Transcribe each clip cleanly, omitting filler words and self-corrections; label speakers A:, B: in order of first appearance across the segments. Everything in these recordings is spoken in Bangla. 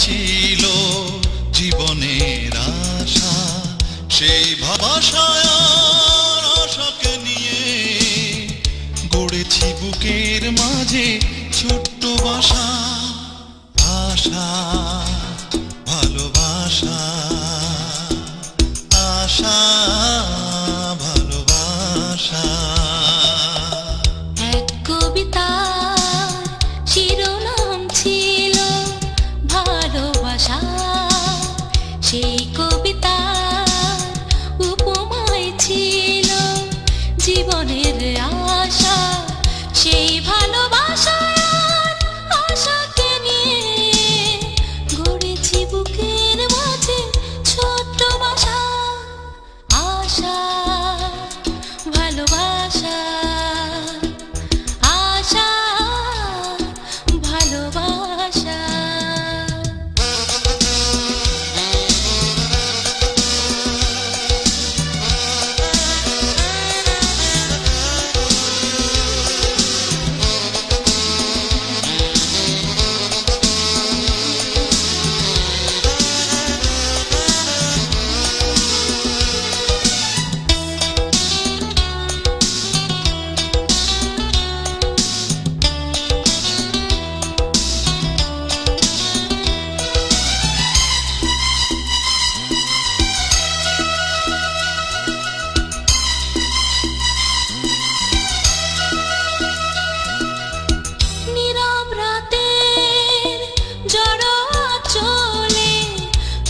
A: ছিল জীবনের আশা, সেই ভাষায় আশাকে নিয়ে গড়েছি বুকের মাঝে ছোট্ট বাসা। আশা ভালোবাসা, আশা ভালোবাসা।
B: এক কবিতার শিরোনাম ছিল ভালোবাসা, সেই কবিতার উপমায় ছিল জীবনের আশা। সেই ভালোবাসার আশাকে নিয়ে গড়েছি বুকের মাঝে ছোট্ট বাসা। আশা ভালোবাসা, আশা ভালোবাসা।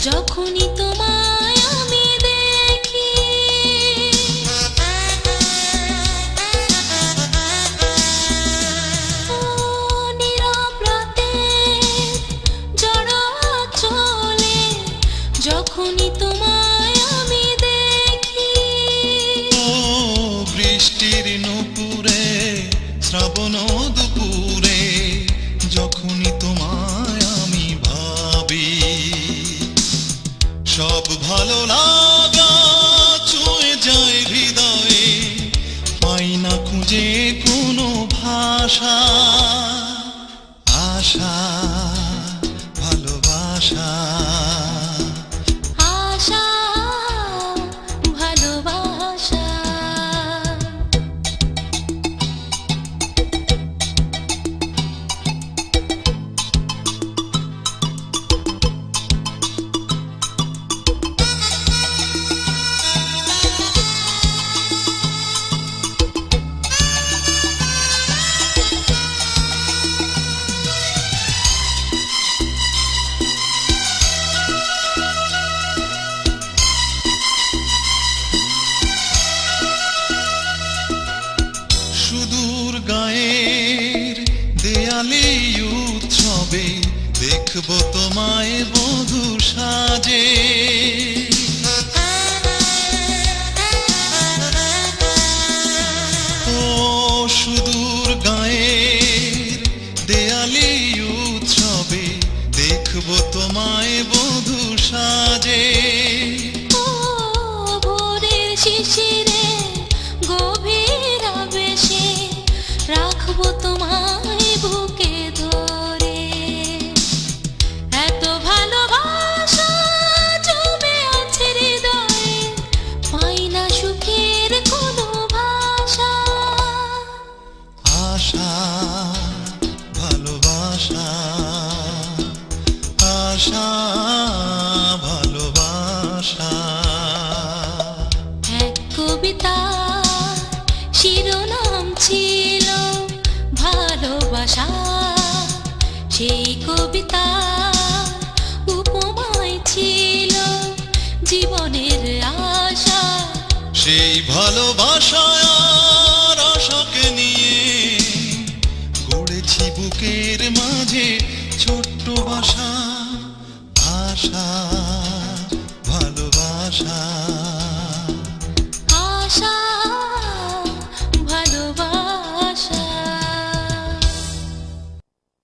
B: যখনই তোমায় আমি দেখি, নীরব রাতের ঝড়ো চলে, যখনই তোমায় আমি দেখি।
A: বৃষ্টির নুপুরে শ্রাবণ দুপুরে যখনই তোমায় আমি ভাবি, সব ভালো লাগা ছুঁয়ে যায় হৃদয়ে, পাই না খুঁজে কোনো ভাষা। আশা ভালোবাসা,
B: আশা ভালোবাসা।
A: সুদূর গায়ের দেয়ালে উৎসবে দেখবো তোমায় বধূ সাজে, ও সুদূর গায়ের দেয়ালে উৎসবে দেখবো তোমায় বধূ সাজে।
B: ও ভোরের শিশিরে গভীর আবেশে রাখবো তোমায় বুকে ধরে, এত ভালোবাসা জমে আছে হৃদয়ে, পাই না সুখের কোনো ভাষা।
A: আশা ভালোবাসা, আশা ভালোবাসা।
B: এক কবিতার শিরোনাম ছিল ভালোবাসা, সেই কবিতার উপমায় ছিল জীবনের আশা।
A: সেই ভালোবাসায় আর আশাকে নিয়ে গড়েছি বুকের মাঝে ছোট্ট বাসা। আশা ভালোবাসা।